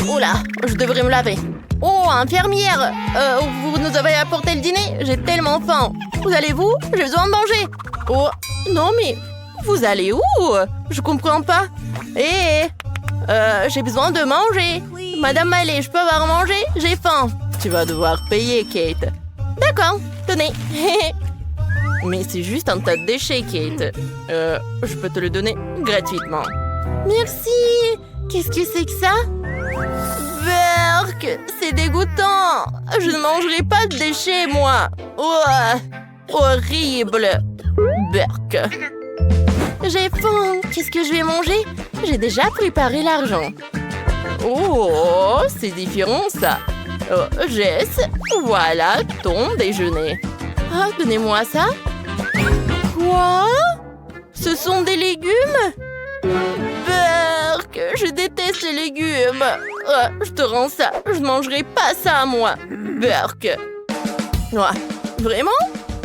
Oula, je devrais me laver. Oh, infirmière, vous nous avez apporté le dîner? J'ai tellement faim. Vous allez-vous? J'ai besoin de manger. Oh, non mais, vous allez où? Je comprends pas. J'ai besoin de manger. Madame Mallet, je peux avoir à manger? J'ai faim. Tu vas devoir payer, Kate. D'accord, tenez. Mais c'est juste un tas de déchets, Kate. Je peux te le donner gratuitement. Merci. Qu'est-ce que c'est que ça? Berk, c'est dégoûtant. Je ne mangerai pas de déchets, moi. Oh, horrible. Berk. J'ai faim. Qu'est-ce que je vais manger? J'ai déjà préparé l'argent. Oh, c'est différent, ça. Oh, Jess, voilà ton déjeuner. Ah, donnez-moi ça. Quoi? Ce sont des légumes? Berk, je déteste les légumes. Je te rends ça. Je ne mangerai pas ça, moi. Berk. Ouais, vraiment?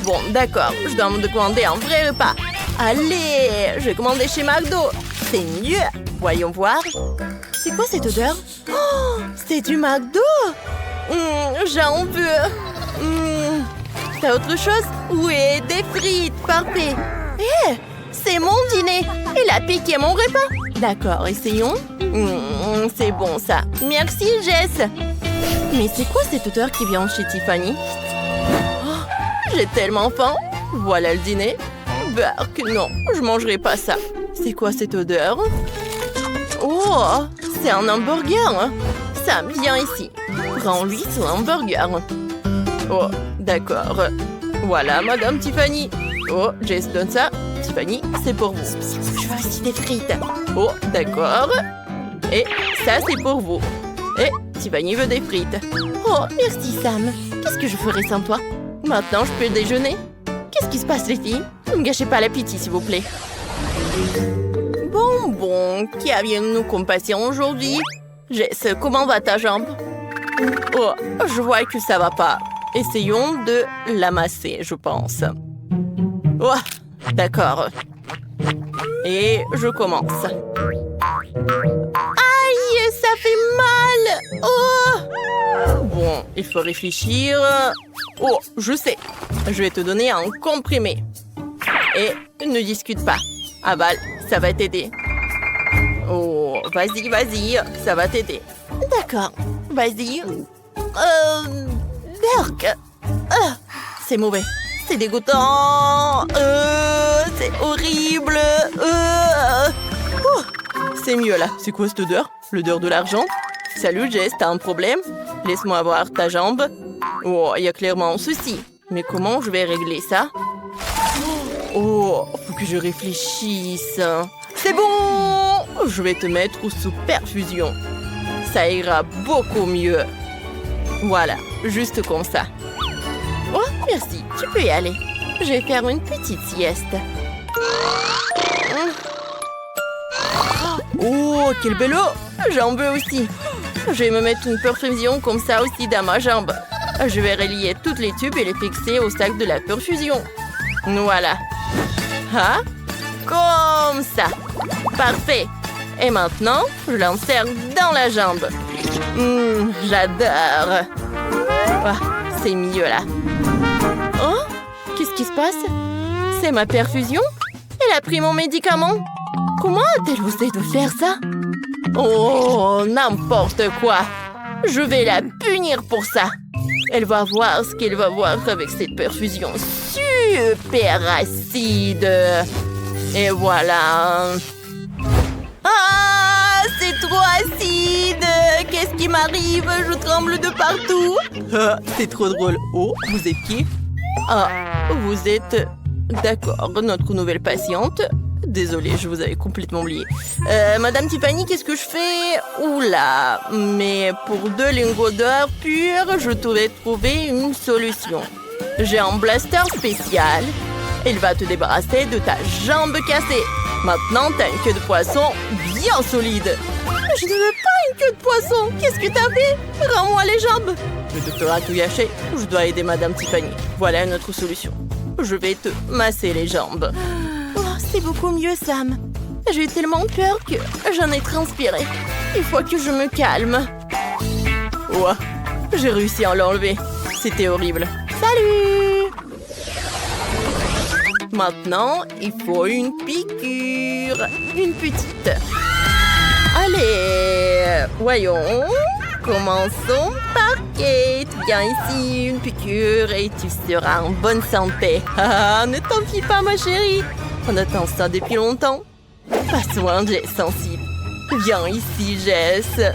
Bon, d'accord. Je dois me commander un vrai repas. Allez, je vais commander chez McDo. C'est mieux. Voyons voir. C'est quoi cette odeur? Oh, c'est du McDo. J'en veux. T'as autre chose? Oui, des frites. Parfait. C'est mon dîner. Il a piqué mon repas. D'accord, essayons. C'est bon, ça. Merci, Jess. Mais c'est quoi cette odeur qui vient chez Tiffany? Oh, j'ai tellement faim. Voilà le dîner. Berk, non, je mangerai pas ça. C'est quoi cette odeur? Oh, c'est un hamburger. Sam, viens ici. Prends-lui son hamburger. Oh, d'accord. Voilà, Madame Tiffany. Oh, Jess donne ça. Tiffany, c'est pour vous. Je veux aussi des frites. Oh, d'accord. Et ça, c'est pour vous. Et Tiffany veut des frites. Oh, merci, Sam. Qu'est-ce que je ferais sans toi? Maintenant, je peux déjeuner. Qu'est-ce qui se passe, les filles? Ne me gâchez pas l'appétit, s'il vous plaît. Bon, qui avions-nous comme patient aujourd'hui? Jess, comment va ta jambe? Oh, je vois que ça va pas. Essayons de l'amasser, je pense. Oh, d'accord. Et je commence. Aïe, ça fait mal! Oh! Bon, il faut réfléchir. Oh, je sais. Je vais te donner un comprimé. Et ne discute pas. Avale, ça va t'aider. Oh, vas-y, ça va t'aider. D'accord, vas-y. Berk. C'est mauvais. C'est dégoûtant. C'est horrible. C'est mieux là. C'est quoi cette odeur? L'odeur de l'argent? Salut Jess, t'as un problème? Laisse-moi voir ta jambe. Oh, il y a clairement un souci. Mais comment je vais régler ça? Oh, faut que je réfléchisse. C'est bon! Je vais te mettre sous perfusion. Ça ira beaucoup mieux. Voilà, juste comme ça. Oh, merci, tu peux y aller. Je vais faire une petite sieste. Oh, quel bel eau! J'en veux aussi. Je vais me mettre une perfusion comme ça aussi dans ma jambe. Je vais relier toutes les tubes et les fixer au sac de la perfusion. Voilà. Ah, comme ça. Parfait. Et maintenant, je l'insère dans la jambe. J'adore. Oh, c'est mieux là. Oh, qu'est-ce qui se passe? C'est ma perfusion? Elle a pris mon médicament. Comment a-t-elle osé de faire ça? Oh, n'importe quoi. Je vais la punir pour ça. Elle va voir ce qu'elle va voir avec cette perfusion super acide. Et voilà. Ah, c'est trop acide. Qu'est-ce qui m'arrive? Je tremble de partout. C'est trop drôle. Oh, vous êtes qui? Ah, vous êtes... D'accord, notre nouvelle patiente. Désolée, je vous avais complètement oublié. Madame Tiffany, qu'est-ce que je fais? Oula, mais pour 2 lingots d'or purs, je devrais trouver une solution. J'ai un blaster spécial. Il va te débarrasser de ta jambe cassée. Maintenant, t'as une queue de poisson bien solide. Je ne veux pas une queue de poisson. Qu'est-ce que t'as fait? Rends-moi les jambes. Le docteur a tout gâché. Je dois aider Madame Tiffany. Voilà une autre solution. Je vais te masser les jambes. Oh, c'est beaucoup mieux, Sam. J'ai eu tellement peur que j'en ai transpiré. Il faut que je me calme. Ouah, j'ai réussi à l'enlever. C'était horrible. Salut! Maintenant, il faut une piqûre. Une petite. Allez, voyons. Commençons par Kate. Viens ici, une piqûre et tu seras en bonne santé. Ah, ne t'en fie pas, ma chérie. On attend ça depuis longtemps. Pas soin, Jess sensible. Viens ici, Jess.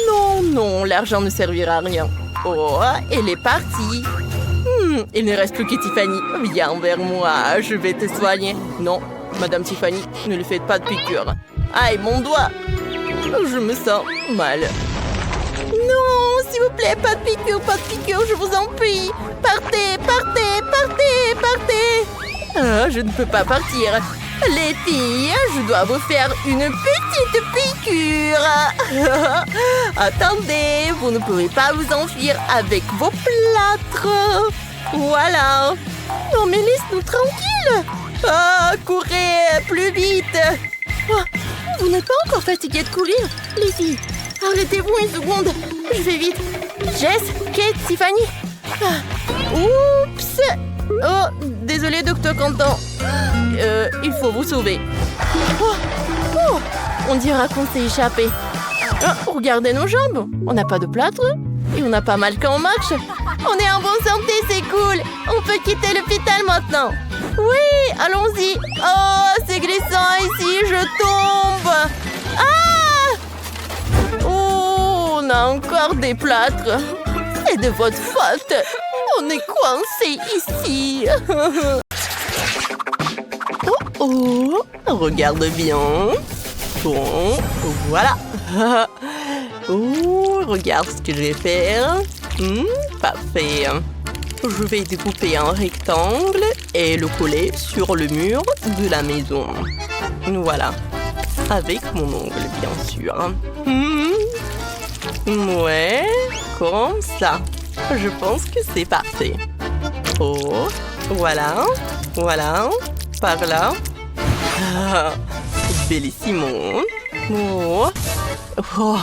Non, non, l'argent ne servira à rien. Oh, elle est partie. Il ne reste plus que Tiffany. Viens vers moi, je vais te soigner. Non, Madame Tiffany, ne lui faites pas de piqûre. Aïe, mon doigt. Je me sens mal. Non, s'il vous plaît, pas de piqûre, je vous en prie. Partez, partez, partez, partez. Ah, je ne peux pas partir. Les filles, je dois vous faire une petite piqûre. Attendez, vous ne pourrez pas vous enfuir avec vos plâtres. Voilà. Non, mais laisse-nous tranquilles. Ah, courez, plus vite. Oh, vous n'êtes pas encore fatigué de courir, les filles. Arrêtez-vous une seconde. Je vais vite. Jess, Kate, Tiffany. Ah. Oups. Oh, désolé, docteur Quentin. Il faut vous sauver. Oh, on dira qu'on s'est échappé. Oh, regardez nos jambes. On n'a pas de plâtre et on n'a pas mal quand on marche. On est en bonne santé, c'est cool. On peut quitter l'hôpital maintenant. Oui, allons-y. Oh, c'est glissant ici, je tombe. Ah! Oh, on a encore des plâtres. C'est de votre faute. On est coincé ici. Oh, regarde bien. Bon, voilà. Oh, regarde ce que je vais faire. Parfait. Je vais découper un rectangle et le coller sur le mur de la maison. Voilà. Avec mon ongle, bien sûr. Ouais, comme ça. Je pense que c'est parfait. Oh, voilà. Voilà. Par là. Ah, bellissimo. Oh, oh,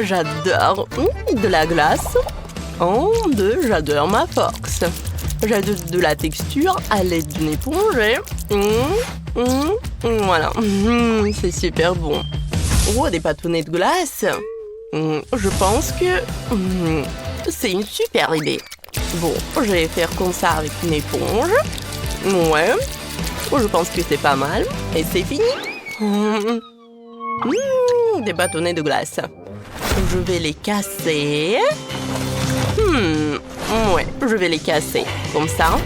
j'adore de la glace. Oh, j'adore ma force. J'adore de la texture à l'aide d'une éponge. Voilà. C'est super bon. Oh, des bâtonnets de glace. Je pense que c'est une super idée. Bon, je vais faire comme ça avec une éponge. Ouais. Je pense que c'est pas mal. Et c'est fini. Des bâtonnets de glace. Je vais les casser. Ouais, je vais les casser. Comme ça.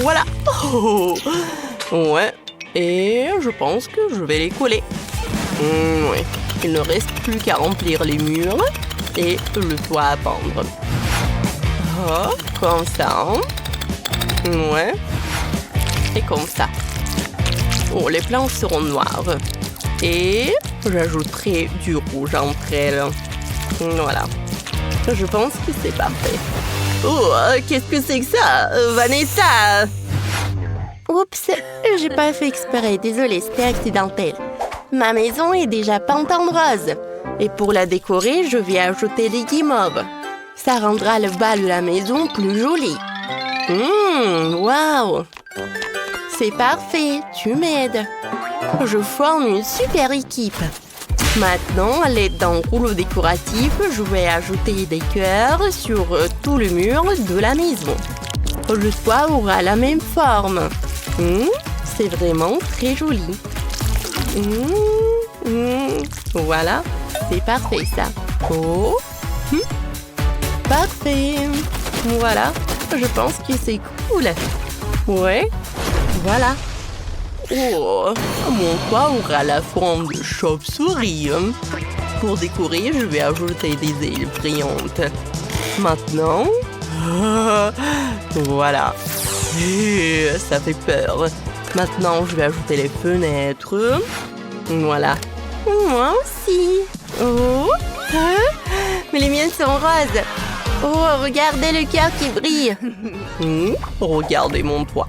Voilà. Oh. Ouais. Et je pense que je vais les coller. Ouais. Il ne reste plus qu'à remplir les murs et le toit à pendre. Oh, comme ça. Ouais. Et comme ça. Oh, les planches seront noires. Et j'ajouterai du rouge entre elles. Voilà. Je pense que c'est parfait. Oh, qu'est-ce que c'est que ça, Vanessa? Oups, j'ai pas fait exprès. Désolée, c'était accidentel. Ma maison est déjà peinte en rose. Et pour la décorer, je vais ajouter des guimauves. Ça rendra le bas de la maison plus joli. Waouh! C'est parfait, tu m'aides. Je forme une super équipe. Maintenant, à l'aide d'un rouleau décoratif, je vais ajouter des cœurs sur tout le mur de la maison. Le toit aura la même forme. C'est vraiment très joli. Voilà, c'est parfait ça. Oh, parfait. Voilà, je pense que c'est cool. Ouais, voilà. Oh, mon toit aura la forme de chauve-souris. Pour décorer, je vais ajouter des ailes brillantes. Maintenant, voilà. Ça fait peur. Maintenant, je vais ajouter les fenêtres. Voilà. Moi aussi. Oh, mais les miennes sont roses. Oh, regardez le cœur qui brille. Regardez mon toit.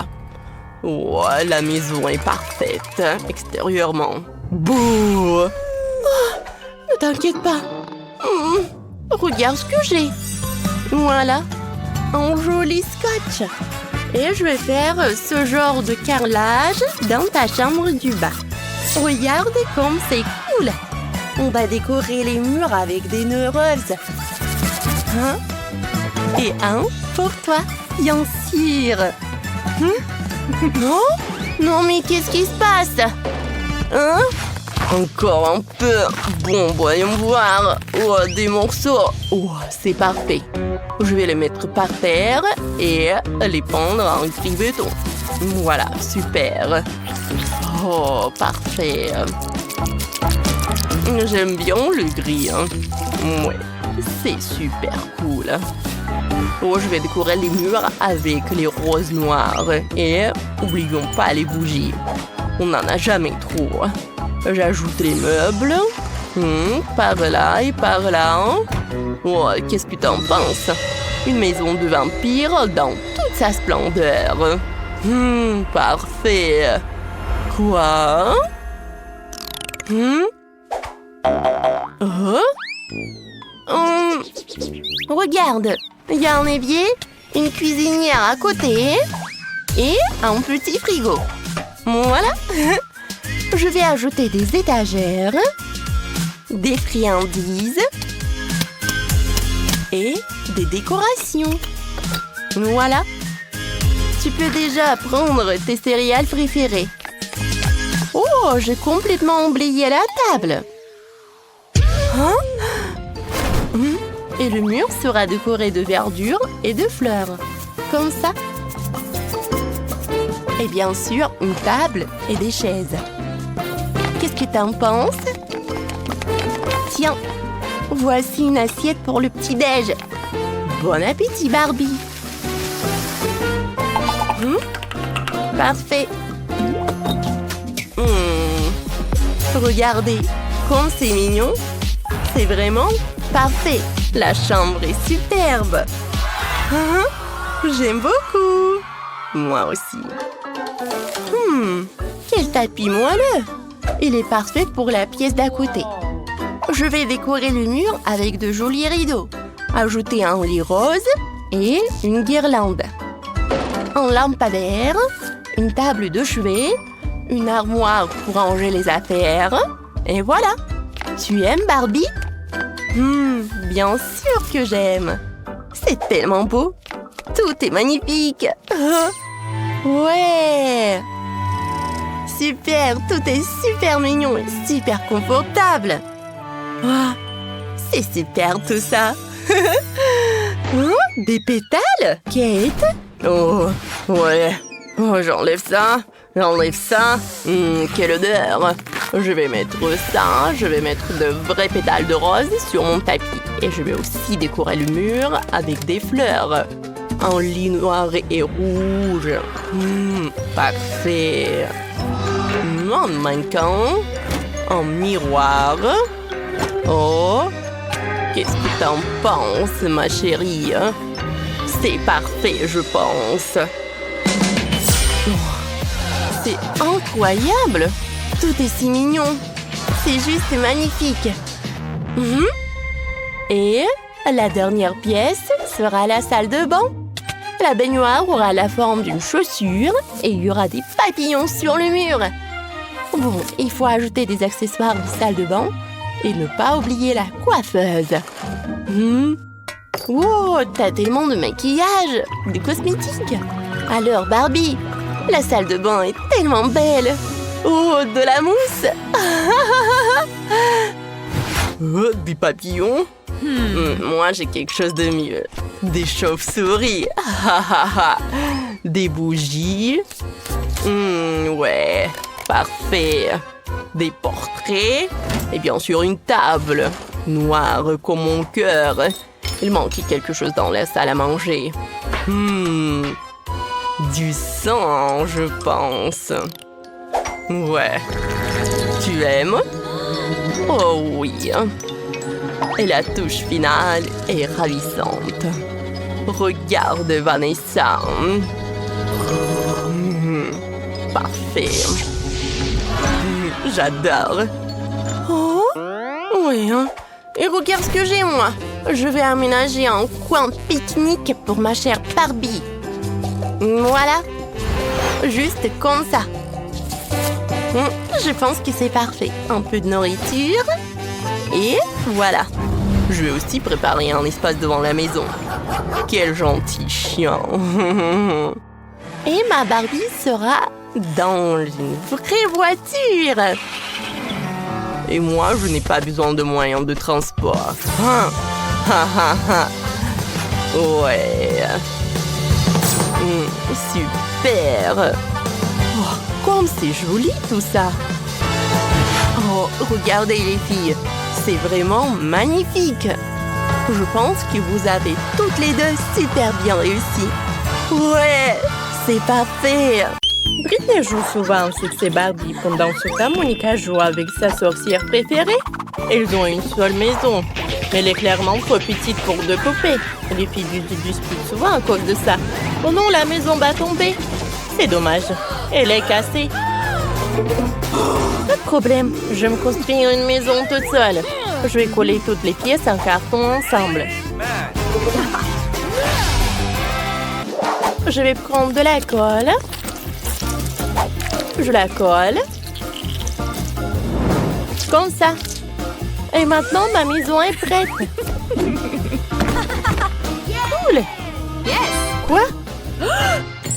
Oh, la maison est parfaite, extérieurement. Bouh! Oh, ne t'inquiète pas. Regarde ce que j'ai. Voilà, un joli scotch. Et je vais faire ce genre de carrelage dans ta chambre du bas. Regarde comme c'est cool. On va décorer les murs avec des nœuds roses. Hein? Et un pour toi, bien sûr. Non? Non, mais qu'est-ce qui se passe? Hein? Encore un peu. Bon, voyons voir. Oh, des morceaux. Oh, c'est parfait. Je vais les mettre par terre et les pendre en gris béton. Voilà, super. Oh, parfait. J'aime bien le gris. Hein. Ouais, c'est super cool. Oh, je vais décorer les murs avec les roses noires. Et oublions pas les bougies. On n'en a jamais trop. J'ajoute les meubles. Par là et par là. Oh, qu'est-ce que t'en penses? Une maison de vampire dans toute sa splendeur. Parfait. Quoi? Regarde, il y a un évier, une cuisinière à côté et un petit frigo. Voilà. Je vais ajouter des étagères, des friandises et des décorations. Voilà. Tu peux déjà prendre tes céréales préférées. Oh, j'ai complètement oublié la table. Hein? Et le mur sera décoré de verdure et de fleurs. Comme ça. Et bien sûr, une table et des chaises. Qu'est-ce que t'en penses? Tiens, voici une assiette pour le petit-déj. Bon appétit, Barbie. Parfait. Regardez, comme c'est mignon. C'est vraiment parfait. La chambre est superbe. J'aime beaucoup. Moi aussi. Quel tapis moelleux. Il est parfait pour la pièce d'à côté. Je vais décorer le mur avec de jolis rideaux. Ajouter un lit rose et une guirlande. Un lampadaire, une table de chevet, une armoire pour ranger les affaires. Et voilà. Tu aimes, Barbie? Bien sûr que j'aime. C'est tellement beau. Tout est magnifique. Ouais. Super, tout est super mignon et super confortable. Oh, c'est super tout ça. Des pétales, Kate? Oh, ouais. Oh, j'enlève ça. J'enlève ça. Quelle odeur. Je vais mettre ça. Je vais mettre de vrais pétales de rose sur mon tapis. Et je vais aussi décorer le mur avec des fleurs. En lit noir et rouge. Parfait. Un mannequin. Un miroir. Oh, qu'est-ce que t'en penses, ma chérie? C'est parfait, je pense. C'est incroyable. Tout est si mignon. C'est juste magnifique. Et la dernière pièce sera la salle de bain. La baignoire aura la forme d'une chaussure et il y aura des papillons sur le mur. Bon, il faut ajouter des accessoires de salle de bain et ne pas oublier la coiffeuse. Wow, t'as tellement de maquillage, de cosmétiques. Alors Barbie, la salle de bain est tellement belle. Oh, de la mousse. Des papillons. Moi, j'ai quelque chose de mieux. Des chauves-souris. Des bougies. Ouais, parfait. Des portraits. Et bien sûr, une table. Noire comme mon cœur. Il manquait quelque chose dans la salle à manger. Du sang, je pense. Ouais. Tu aimes? Oh oui. Et la touche finale est ravissante. Regarde, Vanessa. Parfait. J'adore. Oh, oui, Et regarde ce que j'ai, moi. Je vais aménager un coin pique-nique pour ma chère Barbie. Voilà. Juste comme ça. Je pense que c'est parfait. Un peu de nourriture. Et voilà. Je vais aussi préparer un espace devant la maison. Quel gentil chien. Et ma Barbie sera dans une vraie voiture. Et moi, je n'ai pas besoin de moyens de transport. Ouais. Super. Oh, comme c'est joli tout ça. Oh, regardez les filles. C'est vraiment magnifique. Je pense que vous avez toutes les deux super bien réussi. Ouais, c'est parfait. Britney joue souvent avec ses Barbies. Pendant ce temps, Monica joue avec sa sorcière préférée. Ils ont une seule maison. Elle est clairement trop petite pour deux poupées. Les filles disputent souvent à cause de ça. Oh non, la maison va tomber. C'est dommage. Elle est cassée. Pas de problème. Je vais me construire une maison toute seule. Je vais coller toutes les pièces en carton ensemble. Je vais prendre de la colle. Je la colle. Comme ça. Et maintenant, ma maison est prête. Cool. Quoi?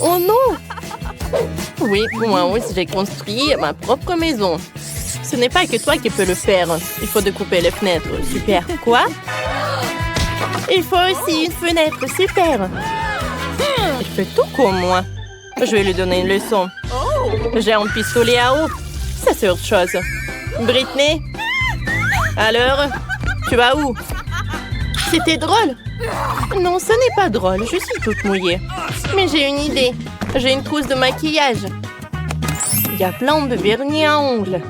Oh non! Oui, moi aussi, j'ai construit ma propre maison. Ce n'est pas que toi qui peux le faire. Il faut découper les fenêtres. Super. Quoi? Il faut aussi une fenêtre. Super. Il fait tout comme moi. Je vais lui donner une leçon. J'ai un pistolet à eau. Ça, c'est autre chose. Britney? Alors? Tu vas où? C'était drôle. Non, ce n'est pas drôle. Je suis toute mouillée. Mais j'ai une idée. J'ai une trousse de maquillage. Il y a plein de vernis à ongles.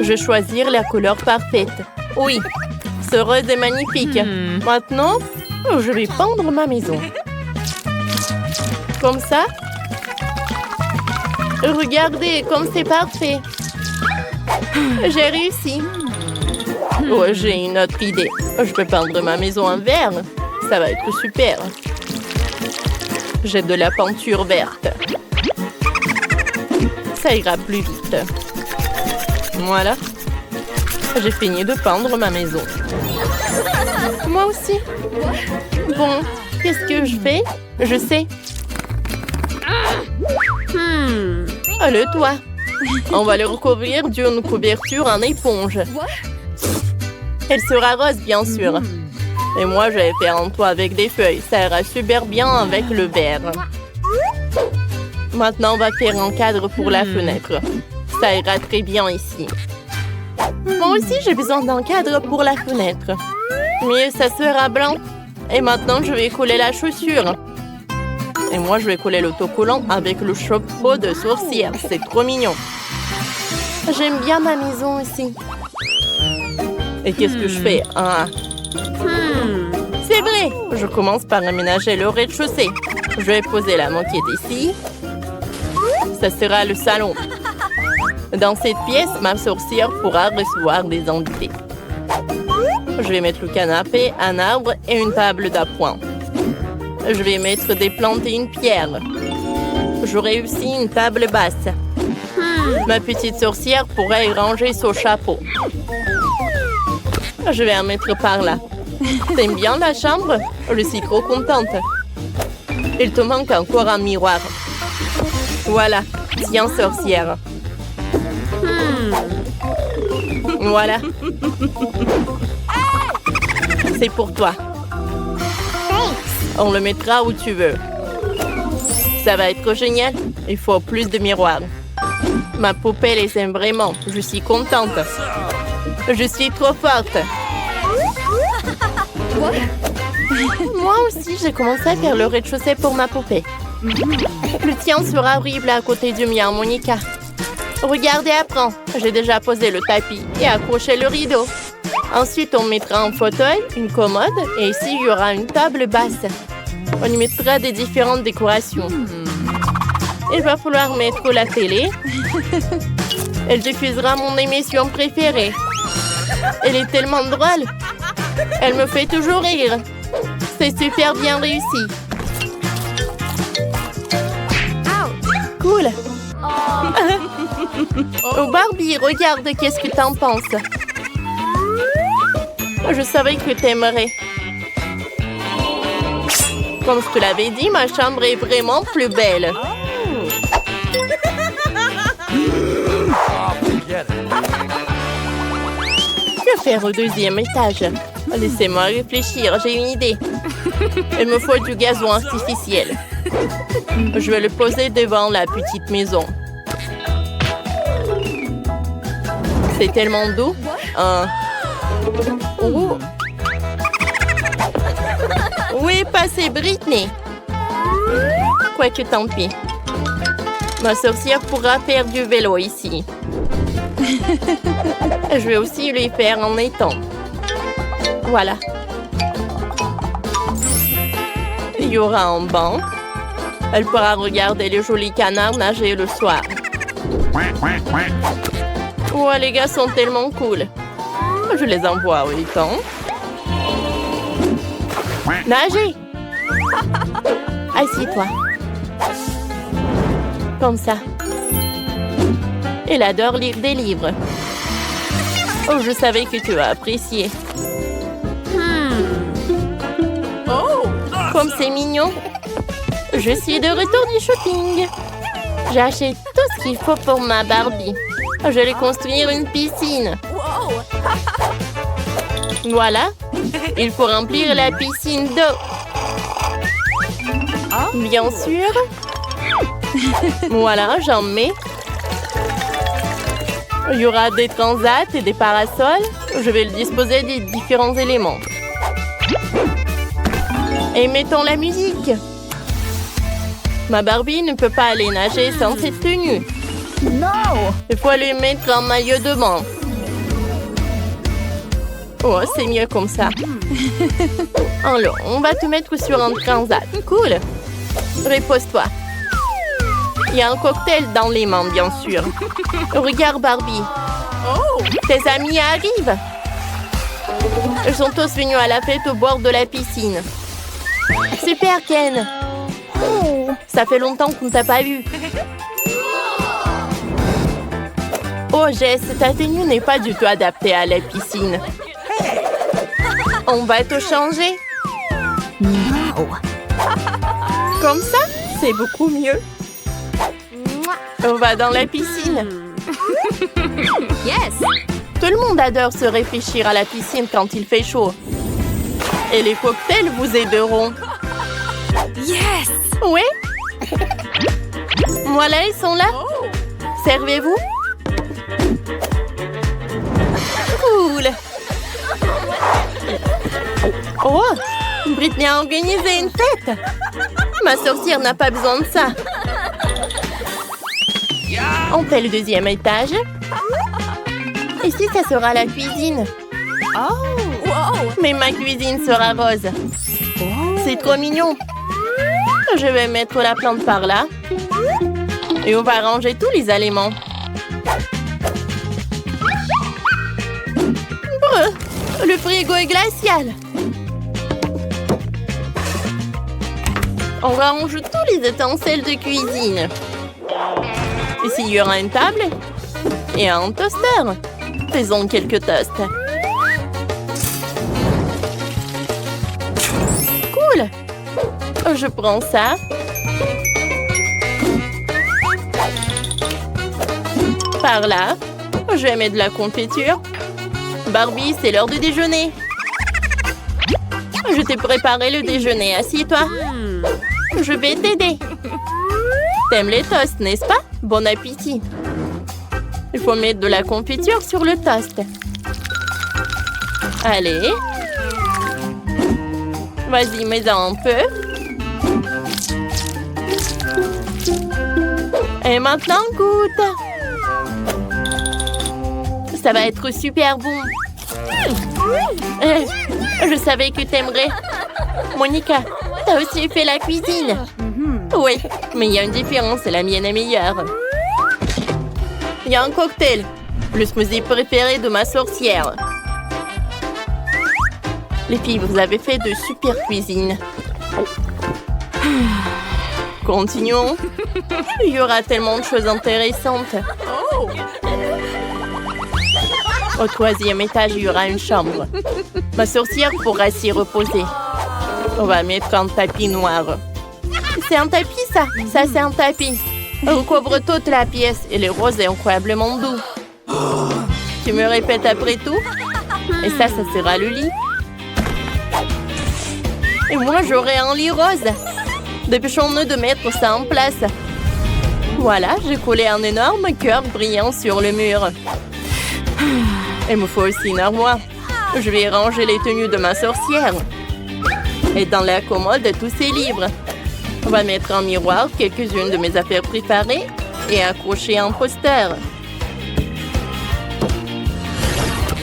Je vais choisir la couleur parfaite. Oui, ce rose est magnifique. Maintenant, je vais peindre ma maison. Comme ça. Regardez, comme c'est parfait. J'ai réussi. Oh, j'ai une autre idée. Je peux peindre ma maison en vert. Ça va être super. J'ai de la peinture verte. Ça ira plus vite. Voilà. J'ai fini de peindre ma maison. Moi aussi. Bon, qu'est-ce que je fais? Je sais. Le toit. On va le recouvrir d'une couverture en éponge. Elle sera rose, bien sûr. Et moi, je vais faire un toit avec des feuilles. Ça ira super bien avec le vert. Maintenant, on va faire un cadre pour la fenêtre. Ça ira très bien ici. Moi aussi, j'ai besoin d'un cadre pour la fenêtre. Mais ça sera blanc. Et maintenant, je vais coller la chaussure. Et moi, je vais coller l'autocollant avec le chapeau de sorcière. C'est trop mignon. J'aime bien ma maison aussi. Et qu'est-ce que je fais? C'est vrai. Je commence par aménager le rez-de-chaussée. Je vais poser la moquette ici. Ça sera le salon. Dans cette pièce, ma sorcière pourra recevoir des invités. Je vais mettre le canapé, un arbre et une table d'appoint. Je vais mettre des plantes et une pierre. J'aurai aussi une table basse. Ma petite sorcière pourra y ranger son chapeau. Je vais en mettre par là. T'aimes bien la chambre? Je suis trop contente. Il te manque encore un miroir. Voilà. Tiens, sorcière. Voilà. C'est pour toi. On le mettra où tu veux. Ça va être génial. Il faut plus de miroirs. Ma poupée les aime vraiment. Je suis contente. Je suis trop forte. Moi aussi, j'ai commencé à faire le rez-de-chaussée pour ma poupée. Le tien sera horrible à côté du mien, Monica. Regardez, apprends. J'ai déjà posé le tapis et accroché le rideau. Ensuite, on mettra un fauteuil, une commode et ici, il y aura une table basse. On y mettra des différentes décorations. Il va falloir mettre la télé. Elle diffusera mon émission préférée. Elle est tellement drôle. Elle me fait toujours rire. C'est super bien réussi. Cool. Oh Barbie, regarde, qu'est-ce que t'en penses? Je savais que t'aimerais. Comme je te l'avais dit, ma chambre est vraiment plus belle. Que faire au deuxième étage? Laissez-moi réfléchir, j'ai une idée. Il me faut du gazon artificiel. Je vais le poser devant la petite maison. C'est tellement doux. Oh. Où est passée Britney? Quoique tant pis. Ma sorcière pourra faire du vélo ici. Je vais aussi lui faire en étang. Voilà. Il y aura un banc. Elle pourra regarder les jolis canards nager le soir. Oh, les gars sont tellement cool. Je les envoie au étang. Nager! Assieds-toi. Comme ça. Elle adore lire des livres. Oh, je savais que tu as apprécié. Oh, comme c'est mignon. Je suis de retour du shopping. J'ai acheté tout ce qu'il faut pour ma Barbie. Je vais construire une piscine. Voilà. Il faut remplir la piscine d'eau. Bien sûr. Voilà, j'en mets. Il y aura des transats et des parasols. Je vais le disposer des différents éléments. Et mettons la musique. Ma Barbie ne peut pas aller nager sans cette tenue. Non! Il faut lui mettre un maillot de bain. Oh, c'est mieux comme ça. Alors, on va te mettre sur un transat. Cool. Repose-toi. Il y a un cocktail dans les mains, bien sûr. Regarde, Barbie. Tes amis arrivent. Ils sont tous venus à la fête au bord de la piscine. Super, Ken. Ça fait longtemps qu'on ne t'a pas vu. Oh, Jess, ta tenue n'est pas du tout adaptée à la piscine. On va te changer. Non. Comme ça, c'est beaucoup mieux. On va dans la piscine. Yes. Tout le monde adore se réfléchir à la piscine quand il fait chaud. Et les cocktails vous aideront. Yes. Oui. Voilà, ils sont là. Servez-vous. Cool. Oh, Britney a organisé une fête. Ma sorcière n'a pas besoin de ça. On fait le deuxième étage. Ici, ça sera la cuisine. Oh, wow. Mais ma cuisine sera rose. C'est trop mignon. Je vais mettre la plante par là. Et on va ranger tous les aliments. Brr, le frigo est glacial. On range tous les ustensiles de cuisine. Ici, il y aura une table et un toaster. Faisons quelques toasts. Cool. Je prends ça. Par là. Je vais mettre de la confiture. Barbie, c'est l'heure du déjeuner. Je t'ai préparé le déjeuner. Assieds-toi. Je vais t'aider. T'aimes les toasts, n'est-ce pas? Bon appétit. Il faut mettre de la confiture sur le toast. Allez. Vas-y, mets-en un peu. Et maintenant, goûte. Ça va être super bon. Je savais que t'aimerais. Monica, t'as aussi fait la cuisine. Oui, mais il y a une différence, la mienne est meilleure. Il y a un cocktail, le smoothie préféré de ma sorcière. Les filles, vous avez fait de super cuisine. Continuons. Il y aura tellement de choses intéressantes. Au 3e étage, il y aura une chambre. Ma sorcière pourra s'y reposer. On va mettre un tapis noir. C'est un tapis, ça? Ça, c'est un tapis. On recouvre toute la pièce et le rose est incroyablement doux. Tu me répètes après tout? Et ça sera le lit. Et moi, j'aurai un lit rose. Dépêchons-nous de mettre ça en place. Voilà, j'ai collé un énorme cœur brillant sur le mur. Il me faut aussi une armoire. Je vais ranger les tenues de ma sorcière. Et dans la commode, tous ces livres. On va mettre un miroir, quelques-unes de mes affaires préparées et accrocher un poster.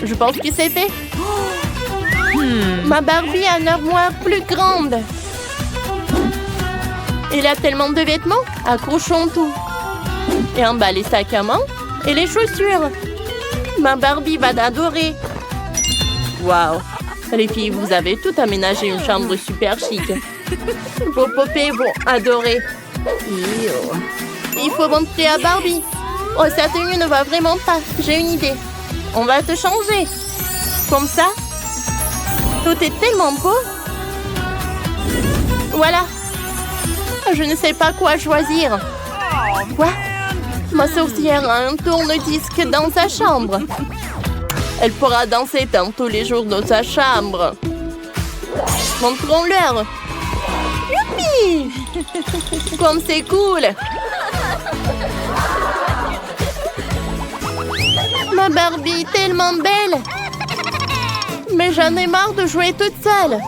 Je pense que c'est fait. Ma Barbie a une armoire plus grande. Il a tellement de vêtements. Accrochons tout. Et en bas, les sacs à main et les chaussures. Ma Barbie va adorer. Waouh! Les filles, vous avez tout aménagé une chambre super chic. Vos poupées vont adorer. Il faut montrer à Barbie. Oh, sa tenue ne va vraiment pas. J'ai une idée. On va te changer. Comme ça. Tout est tellement beau. Voilà. Je ne sais pas quoi choisir. Quoi? Ma sorcière a un tourne-disque dans sa chambre. Elle pourra danser dans tous les jours dans sa chambre. Montrons-leur. Youpi! Comme c'est cool! Ma Barbie tellement belle! Mais j'en ai marre de jouer toute seule.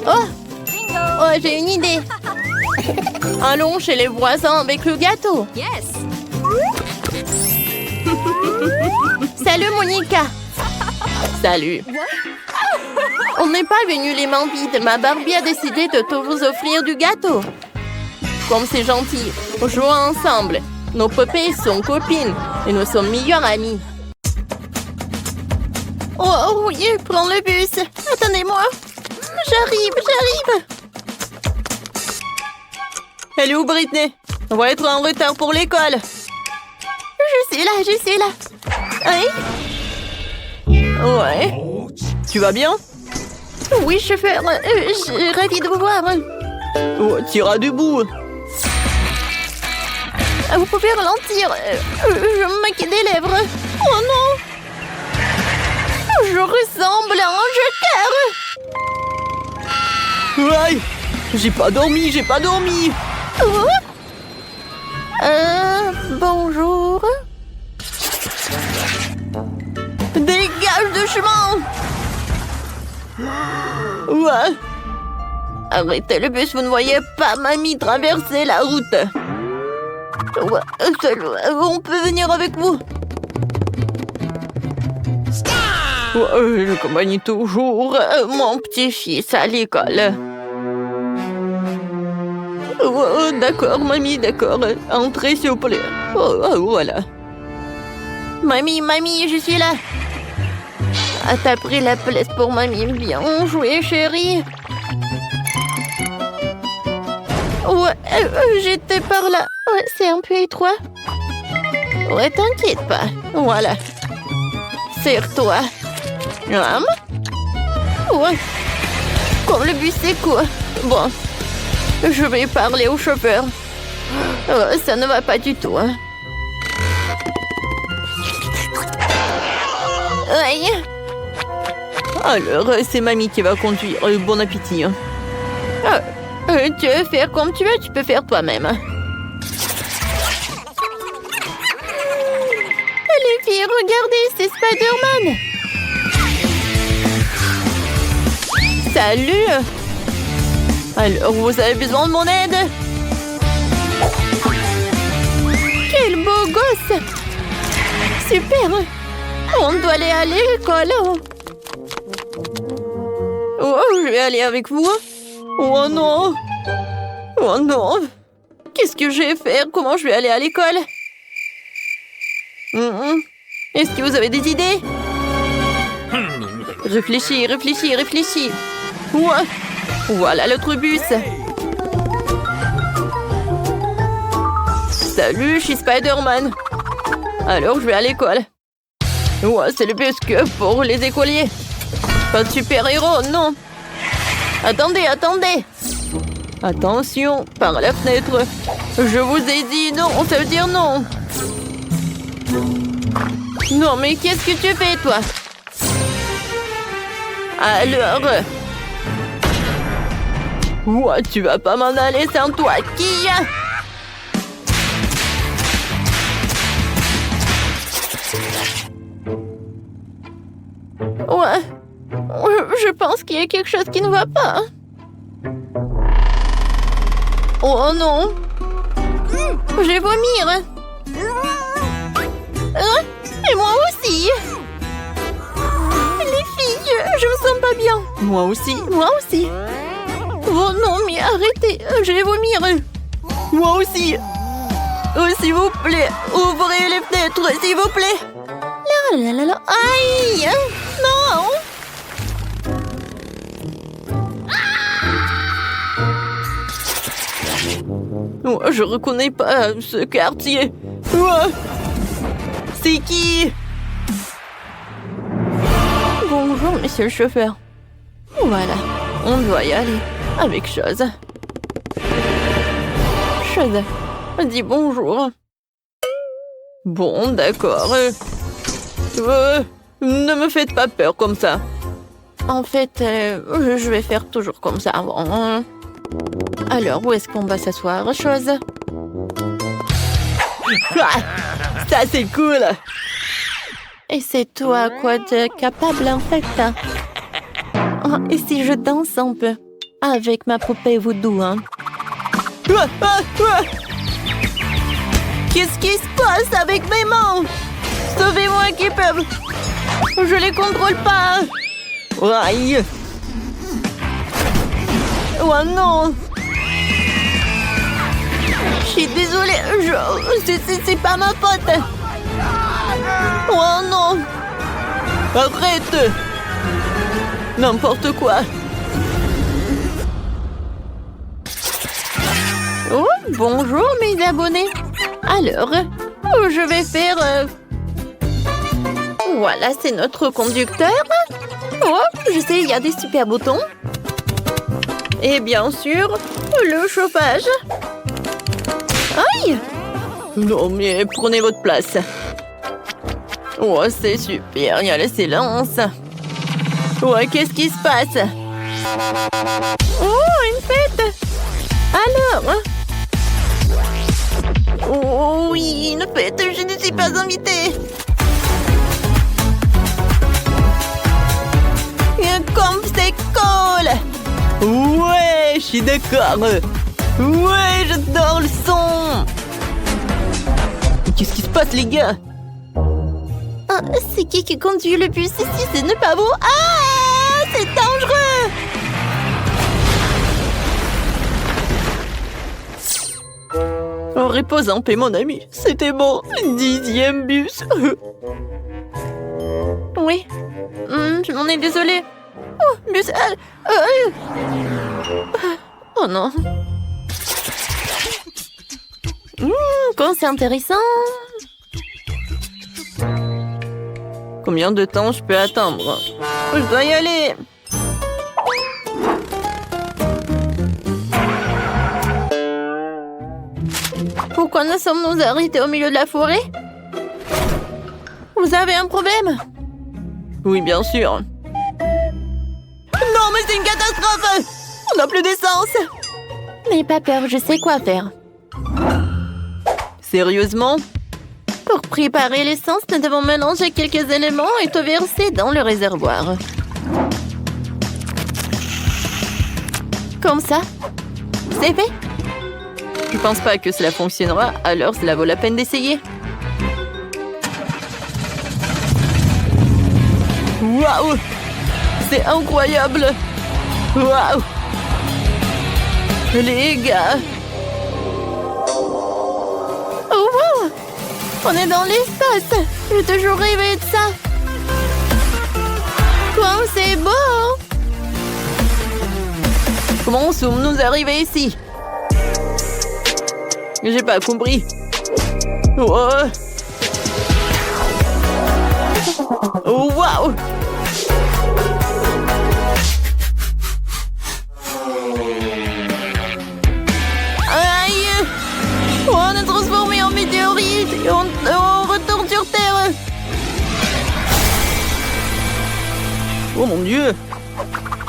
Oh, j'ai une idée. Allons chez les voisins avec le gâteau. Yes. Salut, Monica. Salut. On n'est pas venu les mains vides. Ma Barbie a décidé de te vous offrir du gâteau. Comme c'est gentil, jouons ensemble. Nos poupées sont copines et nous sommes meilleures amies. Oh oui, prends le bus. Attendez-moi. J'arrive. Elle est où, Britney? On va être en retard pour l'école. Je suis là. Hein? Ouais. Tu vas bien? Oui, chauffeur. Je suis ravie de vous voir. Oh, t'iras debout. Vous pouvez ralentir. Je me maquille des lèvres. Oh non! Je ressemble à un joker. Ouais. J'ai pas dormi. Oh. Bonjour. Dégage de chemin. Ouais. Arrêtez le bus, vous ne voyez pas mamie traverser la route. Ouais, on peut venir avec vous. Ouais, j'accompagne toujours mon petit-fils à l'école. D'accord, mamie, d'accord. Entrez, s'il vous plaît. Voilà. Mamie, je suis là. Ah, t'as pris la place pour mamie. Bien joué, chérie. Ouais, j'étais par là. Ouais, c'est un peu étroit. Ouais, t'inquiète pas. Voilà. Serre-toi. Ouais. Comme le bus est court. Bon. Je vais parler au chauffeur. Ça ne va pas du tout. Hein. Aïe. Alors, c'est mamie qui va conduire. Bon appétit. Tu veux faire comme tu veux, tu peux faire toi-même. Les filles, regardez, c'est Spider-Man. Salut. Alors, vous avez besoin de mon aide? Quel beau gosse. Super. On doit aller à l'école. Oh, je vais aller avec vous. Oh non. Qu'est-ce que je vais faire? Comment je vais aller à l'école? Est-ce que vous avez des idées? Réfléchis, réfléchis, réfléchis. Ouais. Voilà l'autre bus. Salut, je suis Spider-Man. Alors, je vais à l'école. Ouais, c'est le bus que pour les écoliers. Pas de super-héros, non. Attendez, attendez. Attention, par la fenêtre. Je vous ai dit non, ça veut dire non. Non, mais qu'est-ce que tu fais, toi? Alors... Ouais, tu vas pas m'en aller sans toi, qui? Ouais, je pense qu'il y a quelque chose qui ne va pas. Oh non! Je vais vomir! Et moi aussi! Les filles, je me sens pas bien! Moi aussi, moi aussi! Oh non, mais arrêtez, je vais vomir! Moi aussi! Oh, s'il vous plaît, ouvrez les fenêtres, s'il vous plaît! La la la la, aïe! Non! Oh, je reconnais pas ce quartier. Oh, c'est qui? Bonjour, monsieur le chauffeur. Voilà, on doit y aller avec Chose. Chose, dis bonjour. Bon, d'accord. Ne me faites pas peur comme ça. En fait, je vais faire toujours comme ça. Bon. Alors, où est-ce qu'on va s'asseoir, Chose? Ah, ça, c'est cool! Et c'est toi, quoi de capable, en fait? Oh, et si je danse un peu? Avec ma poupée voodoo, hein? Qu'est-ce qui se passe avec mes mains? Sauvez-moi, Keeper! Je les contrôle pas! Aïe! Oh non! Je suis désolée, c'est pas ma faute! Oh non! Arrête! N'importe quoi! Oh, bonjour mes abonnés! Alors, je vais faire... Voilà, c'est notre conducteur. Oh, je sais, il y a des super boutons. Et bien sûr, le chauffage. Aïe! Non, mais prenez votre place. Oh, c'est super, il y a le silence. Oh, qu'est-ce qui se passe? Oh, une fête! Alors? Oh oui, une fête, je ne suis pas invitée. Comme c'est cool! Ouais, je suis d'accord. Ouais, j'adore le son. Qu'est-ce qui se passe, les gars? Ah, c'est qui conduit le bus ici? Ce n'est pas vous. Ah, c'est dangereux! Oh, repose en paix, mon ami. C'était mon 10e bus. Oui, je m'en ai désolée. Oh, bus... Oh non. Quand c'est intéressant. Combien de temps je peux attendre? Je dois y aller. Pourquoi nous sommes-nous arrêtés au milieu de la forêt? Vous avez un problème? Oui, bien sûr. Non, mais c'est une catastrophe! On n'a plus d'essence! N'aie pas peur, je sais quoi faire. Sérieusement? Pour préparer l'essence, nous devons mélanger quelques éléments et tout verser dans le réservoir. Comme ça? C'est fait? Je pense pas que cela fonctionnera, alors cela vaut la peine d'essayer. Waouh! C'est incroyable! Waouh! Les gars! Oh wow! On est dans l'espace! J'ai toujours rêvé de ça! Coincé Comment sommes-nous arrivés ici? J'ai pas compris. Oh. Oh, wow! Aïe! On est transformé en météorite et on retourne sur Terre. Oh mon Dieu!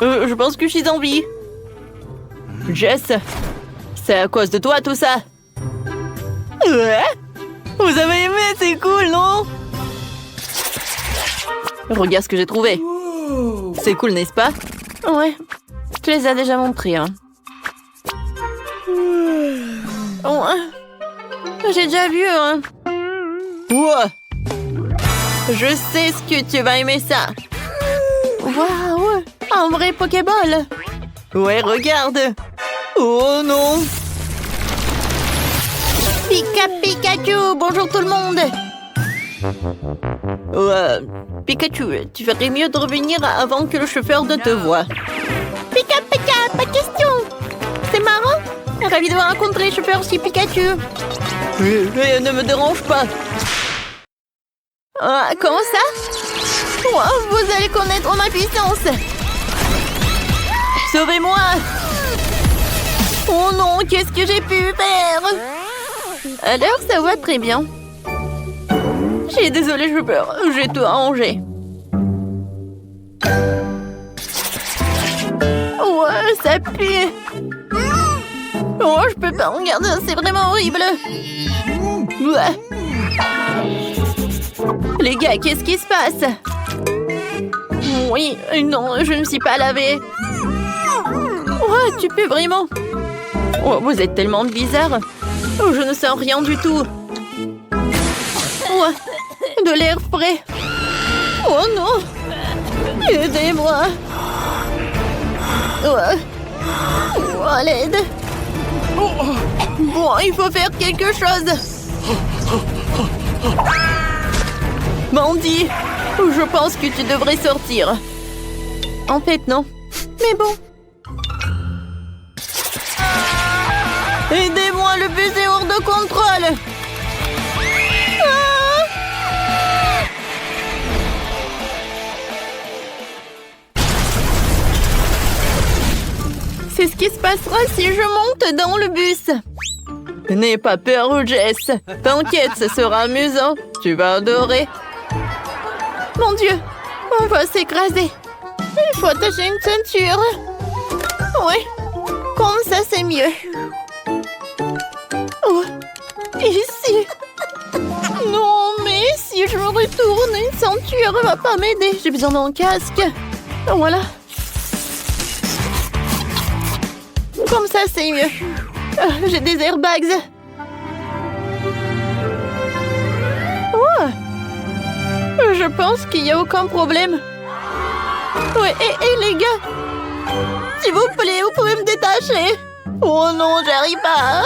Je pense que je suis en vie. Jess, c'est à cause de toi tout ça. Ouais? Vous avez aimé, c'est cool, non? Regarde ce que j'ai trouvé. C'est cool, n'est-ce pas? Ouais, tu les as déjà montrés, hein. Oh, j'ai déjà vu, hein. Wow. Je sais ce que tu vas aimer ça. Waouh! Un vrai Pokéball! Ouais, regarde! Oh non! Pikachu! Bonjour tout le monde! Pikachu, tu ferais mieux de revenir avant que le chauffeur ne te voie. Pika, pas de question! C'est marrant! Ravi de rencontrer le chauffeur chez Pikachu. Ne me dérange pas. Comment ça? Wow, vous allez connaître ma puissance. Sauvez-moi! Oh non, qu'est-ce que j'ai pu faire? Alors, ça va très bien. Je suis désolée, j'ai peur. J'ai tout arrangé. Ouais, ça pue. Oh, je peux pas regarder, c'est vraiment horrible. Ouais. Les gars, qu'est-ce qui se passe? Oui, non, je ne me suis pas lavée. Oh, tu peux vraiment? Oh, vous êtes tellement bizarre. Oh, je ne sens rien du tout. Oh, de l'air frais. Oh non! Aidez-moi! Oh, à l'aide! Bon, il faut faire quelque chose. Mandy, je pense que tu devrais sortir. En fait, non. Mais bon. Aidez-moi, le bus est hors de contrôle. Ah! C'est ce qui se passera si je monte dans le bus. N'aie pas peur, Jess. T'inquiète, ce sera amusant. Tu vas adorer. Mon Dieu, on va s'écraser. Il faut attacher une ceinture. Oui, comme ça, c'est mieux. Oh, ici. Non, mais si je me retourne, une ceinture va pas m'aider. J'ai besoin d'un casque. Voilà. Comme ça, c'est mieux. J'ai des airbags. Oh. Je pense qu'il n'y a aucun problème. Ouais, et les gars, s'il vous plaît, vous pouvez me détacher. Oh non, j'arrive pas.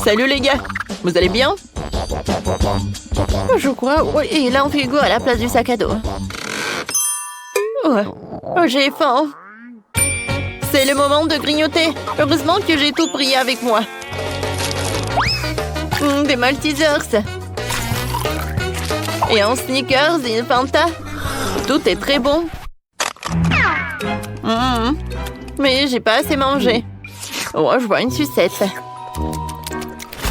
Salut les gars, vous allez bien? Je crois, oui, il a un frigo à la place du sac à dos. Ouais. J'ai faim. C'est le moment de grignoter. Heureusement que j'ai tout pris avec moi. Des Maltesers. Et un Snickers et une Fanta. Tout est très bon. Mais j'ai pas assez mangé. Oh, je vois une sucette.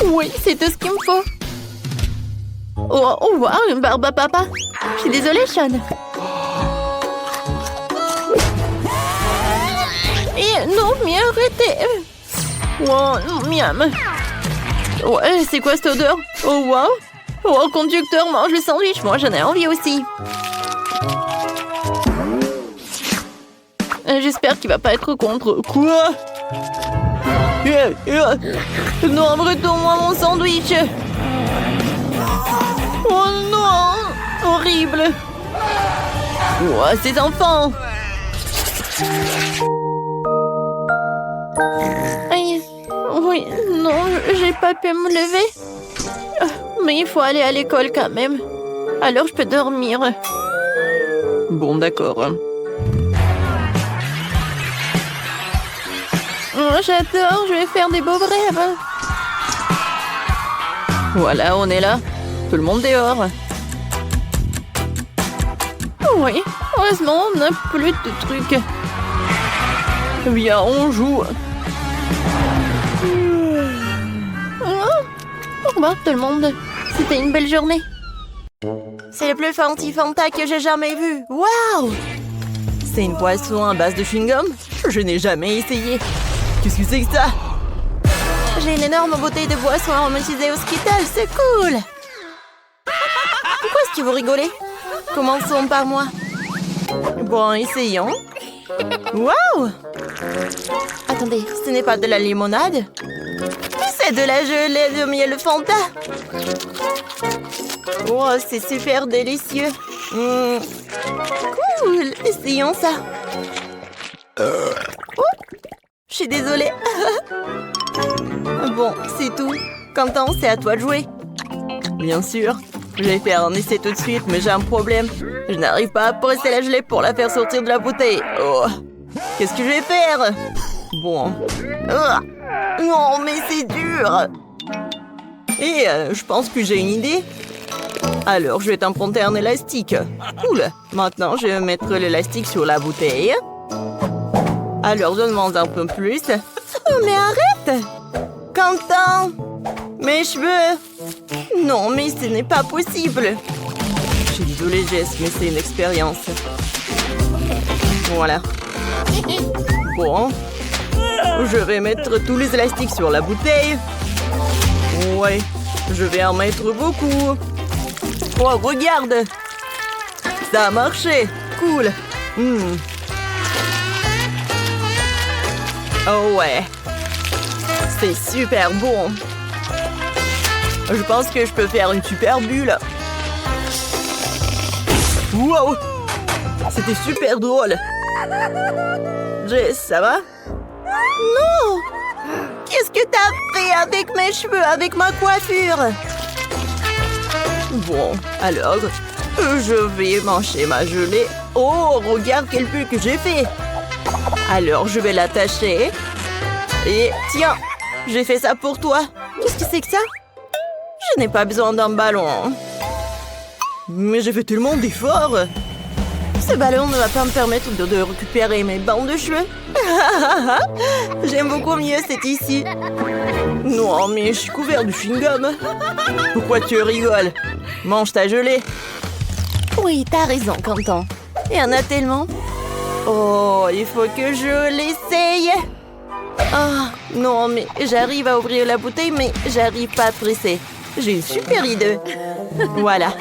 Oui, c'est tout ce qu'il me faut. Oh, wow, une barbe à papa. Je suis désolée, Sean. Et non, mais arrêtez. Oh, miam. Ouais, c'est quoi cette odeur? Oh, wow. Oh, le conducteur mange le sandwich. Moi, j'en ai envie aussi. J'espère qu'il va pas être contre. Quoi? Non, retourne-moi mon sandwich. Oh non, horrible. Oh, ces enfants. Aïe. Oui, non, j'ai pas pu me lever. Mais il faut aller à l'école quand même. Alors je peux dormir. Bon, d'accord. Oh, j'adore, je vais faire des beaux rêves. Voilà, on est là. Tout le monde dehors. Oui, heureusement, on n'a plus de trucs. Bien, on joue. Au revoir tout le monde. C'était une belle journée. C'est le plus fancy Fanta que j'ai jamais vu. Waouh! C'est une boisson à base de chewing-gum? Je n'ai jamais essayé. Qu'est-ce que c'est que ça? J'ai une énorme bouteille de boisson aromatisée au Skittles, c'est cool! Pourquoi est-ce que vous rigolez? Commençons par moi. Bon, essayons. Waouh! Attendez, ce n'est pas de la limonade? C'est de la gelée de miel Fanta! Oh, c'est super délicieux! Cool! Essayons ça! Oh, je suis désolée! Bon, c'est tout. Quentin, c'est à toi de jouer. Bien sûr. Je vais faire un essai tout de suite, mais j'ai un problème. Je n'arrive pas à presser la gelée pour la faire sortir de la bouteille. Oh. Qu'est-ce que je vais faire? Bon. Non, mais c'est dur. Et je pense que j'ai une idée. Alors, je vais t'emprunter un élastique. Cool. Maintenant, je vais mettre l'élastique sur la bouteille. Alors, donne-moi un peu plus. Oh, mais arrête! Quentin! Mes cheveux! Non, mais ce n'est pas possible. Je suis désolée, Jess, mais c'est une expérience. Voilà. Bon. Je vais mettre tous les élastiques sur la bouteille. Ouais, je vais en mettre beaucoup. Oh, regarde! Ça a marché! Cool! Oh ouais! C'est super bon! Je pense que je peux faire une super bulle! Wow! C'était super drôle! Jess, ça va? Non! Qu'est-ce que t'as fait avec mes cheveux, avec ma coiffure? Bon, alors, je vais manger ma gelée. Oh, regarde quelle bulle que j'ai fait! Alors, je vais l'attacher. Et tiens, j'ai fait ça pour toi. Qu'est-ce que c'est que ça? Je n'ai pas besoin d'un ballon. Mais j'ai fait tellement d'efforts. Ce ballon ne va pas me permettre de récupérer mes bandes de cheveux. J'aime beaucoup mieux cette ici. Non, mais je suis couvert de chewing-gum. Pourquoi tu rigoles? Mange ta gelée. Oui, t'as raison, Quentin. Il y en a tellement. Oh, il faut que je l'essaye. Ah, non, mais j'arrive à ouvrir la bouteille, mais j'arrive pas à presser. J'ai une super idée. Voilà.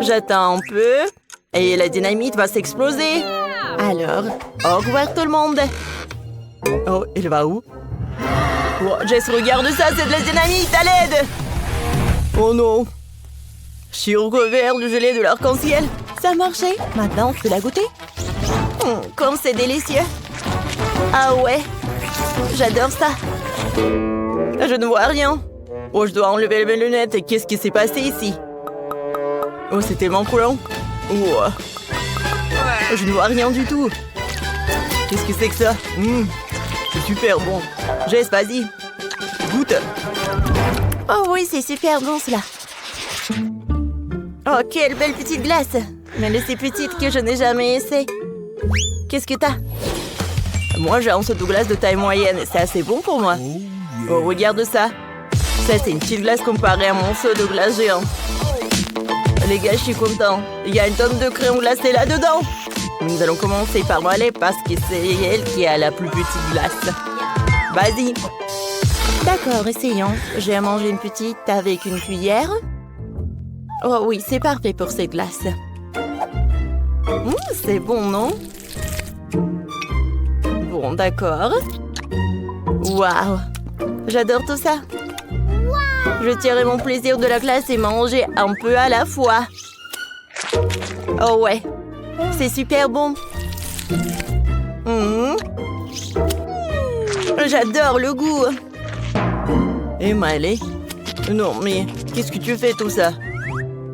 J'attends un peu. Et la dynamite va s'exploser. Alors, au revoir tout le monde. Oh, elle va où? Oh, Jess, regarde ça, c'est de la dynamite, à l'aide! Oh non. Je suis recouvert de gelée de l'arc-en-ciel. Ça a marché. Maintenant, je peux la goûter. Comme c'est délicieux. Ah ouais. J'adore ça. Je ne vois rien. Oh, je dois enlever mes lunettes. Qu'est-ce qui s'est passé ici? Oh, c'est tellement collant. Oh. Je ne vois rien du tout. Qu'est-ce que c'est que ça? C'est super bon. Jess, vas-y. Goûte. Oh oui, c'est super bon cela. Oh, quelle belle petite glace. Mais elle est si petite que je n'ai jamais essayé. Qu'est-ce que t'as? Moi, j'ai un seau de glace de taille moyenne. C'est assez bon pour moi. Oh, regarde ça. Ça, c'est une petite glace comparée à mon seau de glace géant. Les gars, je suis content. Il y a une tonne de crème glacée là-dedans. Nous allons commencer par Molly parce que c'est elle qui a la plus petite glace. Vas-y. D'accord, essayons. J'ai mangé une petite avec une cuillère. Oh oui, c'est parfait pour ces glaces. C'est bon, non? Bon, d'accord. Waouh! J'adore tout ça. Je tirerai mon plaisir de la glace et manger un peu à la fois. Oh ouais, c'est super bon. J'adore le goût. Et Miley? Non, mais qu'est-ce que tu fais tout ça?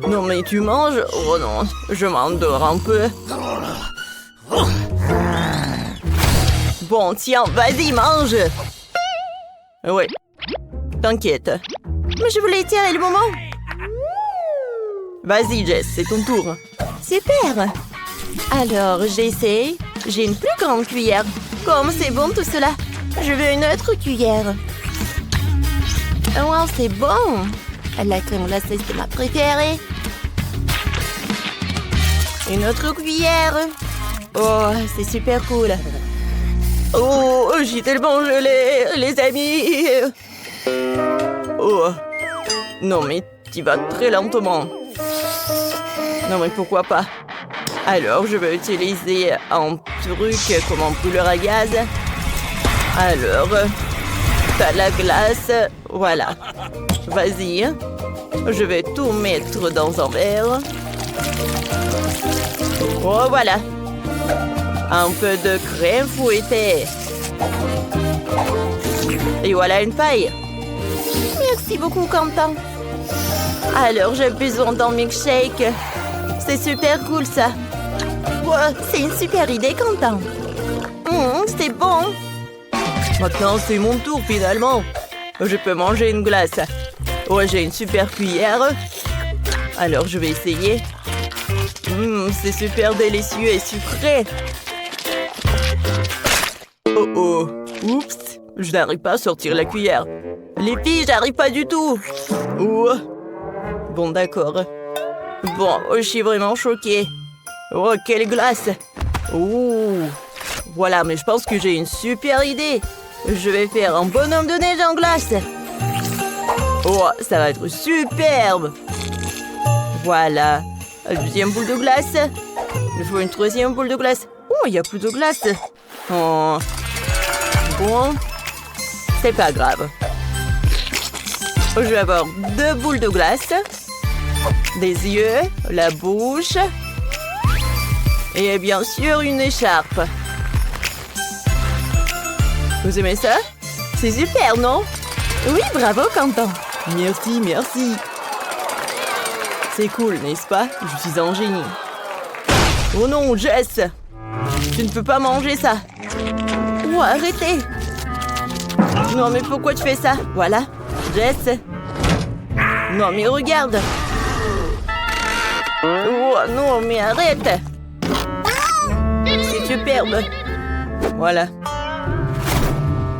Non, mais tu manges? Oh non, je m'endors un peu. Bon, tiens, vas-y, mange. Oui. T'inquiète. Mais je voulais tirer le moment. Vas-y, Jess, c'est ton tour. Super. Alors, j'essaie. J'ai une plus grande cuillère. Comme c'est bon tout cela. Je veux une autre cuillère. Wow, c'est bon. La crème glacée, c'est ma préférée. Une autre cuillère. Oh, c'est super cool. Oh, j'ai tellement gelé, les amis. Oh. Non, mais tu vas très lentement. Non, mais pourquoi pas? Alors, je vais utiliser un truc comme un brûleur à gaz. Alors, t'as la glace. Voilà. Vas-y. Je vais tout mettre dans un verre. Oh, voilà. Un peu de crème fouettée. Et voilà une paille. Merci beaucoup, Quentin. Alors, j'ai besoin d'un milkshake. C'est super cool, ça. Wow, c'est une super idée, Quentin. C'est bon. Maintenant, c'est mon tour, finalement. Je peux manger une glace. Ouais, j'ai une super cuillère. Alors, je vais essayer. C'est super délicieux et sucré. Oh oh. Oups. Je n'arrive pas à sortir la cuillère. Les filles, j'arrive pas du tout. Oh. Bon, d'accord. Bon, je suis vraiment choquée. Oh, quelle glace. Oh. Voilà, mais je pense que j'ai une super idée. Je vais faire un bonhomme de neige en glace. Oh, ça va être superbe. Voilà. Deuxième boule de glace. Il faut une troisième boule de glace. Oh, il n'y a plus de glace. Oh. Bon. C'est pas grave. Je vais avoir 2 boules de glace. Des yeux, la bouche. Et bien sûr, une écharpe. Vous aimez ça? C'est super, non? Oui, bravo, Quentin. Merci, merci. C'est cool, n'est-ce pas? Je suis un génie. Oh non, Jess! Tu ne peux pas manger ça. Oh, arrêtez! Non, mais pourquoi tu fais ça? Voilà, Jess. Non, mais regarde. Oh, non, mais arrête. C'est superbe. Voilà.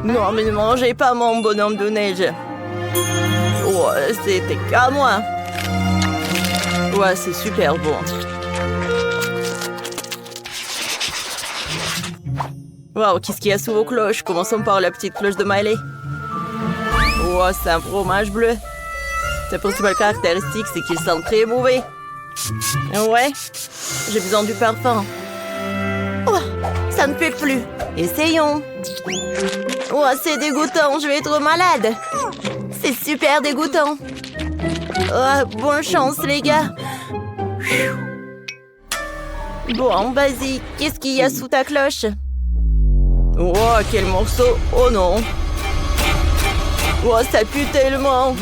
Non, mais ne mangez pas mon bonhomme de neige. Oh, c'était qu'à moi. Ouais, c'est super bon. Wow, qu'est-ce qu'il y a sous vos cloches? Commençons par la petite cloche de Miley. Oh, c'est un fromage bleu. Sa principale caractéristique, c'est qu'il sent très mauvais. Ouais, j'ai besoin du parfum. Oh, ça ne fait plus. Essayons. Oh, c'est dégoûtant, je vais être malade. C'est super dégoûtant. Oh, bonne chance, les gars. Bon, vas-y, qu'est-ce qu'il y a sous ta cloche? Oh, quel morceau. Oh non. Oh, ça pue tellement.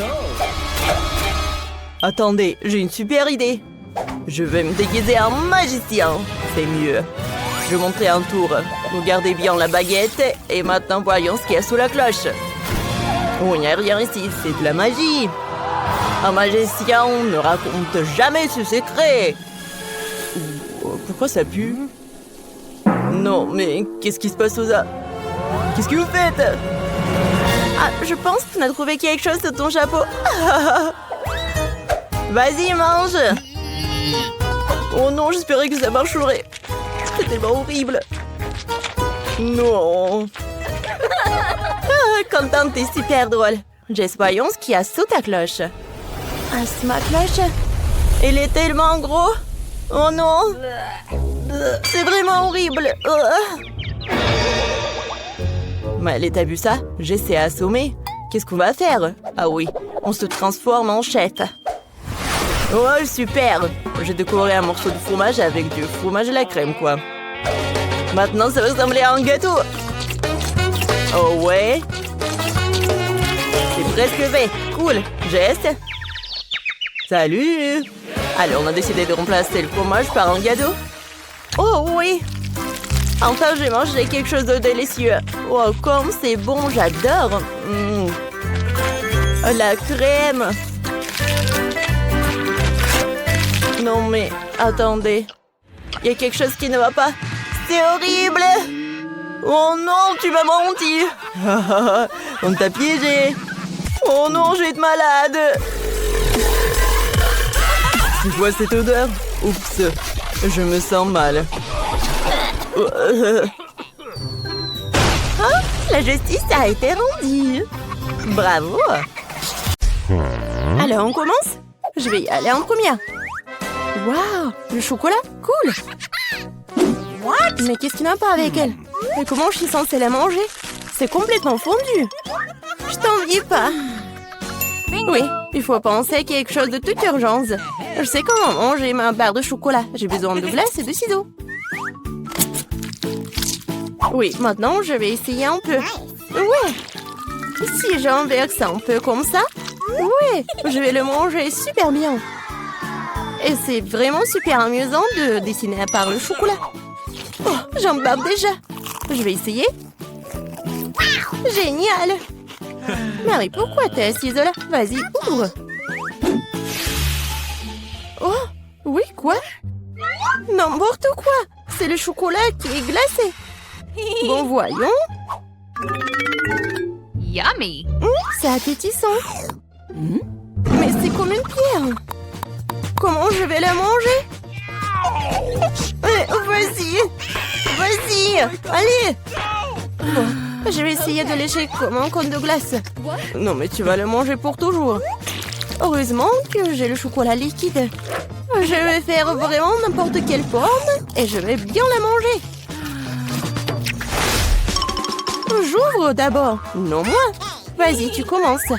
Attendez, j'ai une super idée. Je vais me déguiser en magicien. C'est mieux. Je vais montrer un tour. Regardez bien la baguette. Et maintenant, voyons ce qu'il y a sous la cloche. Oh, il n'y a rien ici. C'est de la magie. Un magicien ne raconte jamais ce secret. Pourquoi ça pue? Non, mais qu'est-ce qui se passe aux a... Qu'est-ce que vous faites? Ah, je pense qu'on a trouvé quelque chose sur ton chapeau. Vas-y, mange. Oh non, j'espérais que ça marcherait. C'est tellement horrible. Non. Quentin, t'es super drôle. Jess, voyons ce qu'il y a sous ta cloche. Ah, c'est ma cloche. Elle est tellement gros. Oh non. C'est vraiment horrible. Mais t'as vu ça? J'essaie à assommer. Qu'est-ce qu'on va faire? Ah oui, on se transforme en chef. Oh, super! J'ai décoré un morceau de fromage avec du fromage à la crème, quoi. Maintenant, ça va ressembler à un gâteau. Oh ouais? C'est presque fait. Cool. Jess? Salut! Alors, on a décidé de remplacer le fromage par un gâteau. Oh oui! Enfin, j'ai mangé quelque chose de délicieux. Oh, comme c'est bon, j'adore. La crème. Non, mais attendez. Il y a quelque chose qui ne va pas. C'est horrible. Oh non, tu m'as menti. On t'a piégé. Oh non, je vais être malade. C'est quoi cette odeur? Oups, je me sens mal. Ah, la justice a été rendue. Bravo. Alors, on commence? Je vais y aller en première. Waouh, le chocolat, cool. What? Mais qu'est-ce qui n'a pas avec elle? Et comment je suis censée la manger? C'est complètement fondu. Je t'envie pas. Oui, il faut penser à quelque chose de toute urgence. Je sais comment manger ma barre de chocolat. J'ai besoin de glace et de ciseaux. Oui, maintenant je vais essayer un peu. Ouais. Si j'inverse un peu comme ça, ouais, je vais le manger super bien. Et c'est vraiment super amusant de dessiner à part le chocolat. Oh, j'en bave déjà. Je vais essayer. Génial. Marie, pourquoi t'es assise là? Vas-y, ouvre. Oh, oui, quoi? N'importe quoi. C'est le chocolat qui est glacé. Bon, voyons. Yummy! C'est appétissant. Mais c'est comme une pierre. Comment je vais la manger? Vas-y. Vas-y. Allez. Bon, je vais essayer de lécher comme un cône de glace. Non, mais tu vas le manger pour toujours. Heureusement que j'ai le chocolat liquide. Je vais faire vraiment n'importe quelle forme et je vais bien la manger. J'ouvre d'abord. Non, moi. Vas-y, tu commences.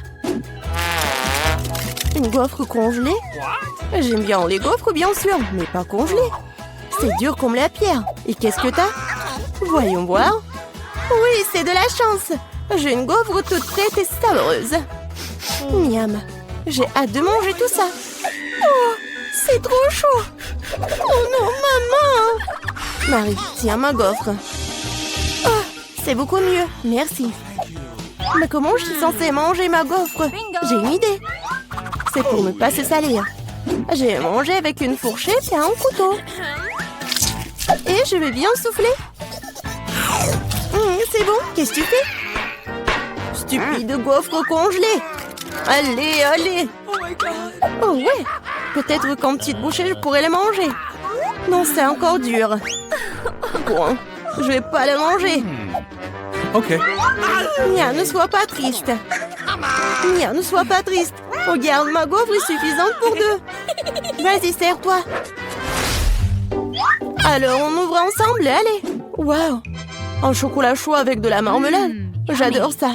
Une gaufre congelée? J'aime bien les gaufres, bien sûr, mais pas congelées. C'est dur comme la pierre. Et qu'est-ce que t'as? Voyons voir. Oui, c'est de la chance. J'ai une gaufre toute prête et savoureuse. Miam. J'ai hâte de manger tout ça. Oh, c'est trop chaud. Oh non, maman. Marie, tiens ma gaufre. Oh, c'est beaucoup mieux, merci. Mais comment je suis censée manger ma gaufre? J'ai une idée. C'est pour ne pas se salir. Je vais manger avec une fourchette et un couteau. Et je vais bien souffler. C'est bon, qu'est-ce que tu fais? Stupide gaufre congelée. Allez, allez. Oh ouais. Peut-être qu'en petite bouchée, je pourrais la manger. Non, c'est encore dur. Bon, je vais pas la manger. Ok. Nia, ne sois pas triste. Nia, ne sois pas triste. Regarde, ma gaufre est suffisante pour deux. Vas-y, serre-toi. Alors, on ouvre ensemble, allez. Waouh. Un chocolat chaud avec de la marmelade. J'adore ça.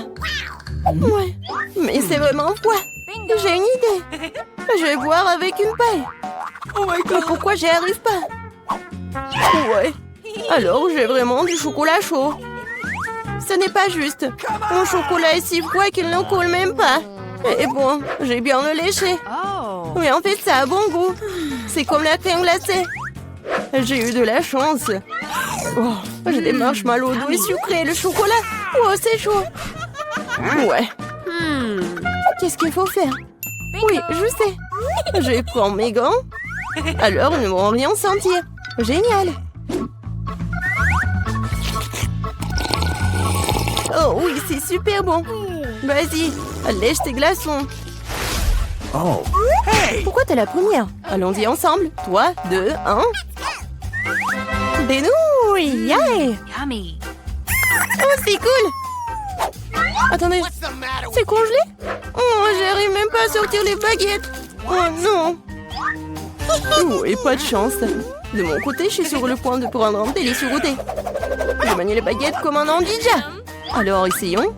Ouais, mais c'est vraiment froid. J'ai une idée. Je vais boire avec une paille. Mais pourquoi j'y arrive pas? Ouais. Alors, j'ai vraiment du chocolat chaud. Ce n'est pas juste. Mon chocolat est si froid qu'il ne coule même pas. Et bon, j'ai bien le léché. Mais en fait, ça a bon goût. C'est comme la crème glacée. J'ai eu de la chance. Oh, j'ai des marshmallows doux et sucrés. Le chocolat. Oh, c'est chaud. Ouais. Qu'est-ce qu'il faut faire? Oui, je sais. Je vais prendre mes gants. Alors, ils ne vont rien sentir. Génial. Oh oui, c'est super bon. Vas-y, lèche tes glaçons. Oh. Hey! Pourquoi t'es la première? Allons-y ensemble. 3, 2, 1. Des nouilles! Yeah! Yummy! Oh, c'est cool! Attendez, c'est congelé? Oh, j'arrive même pas à sortir les baguettes. Oh non! Oh, et pas de chance. De mon côté, je suis sur le point de prendre un délicieux goûter. Je manie les baguettes comme un ninja. Alors, essayons.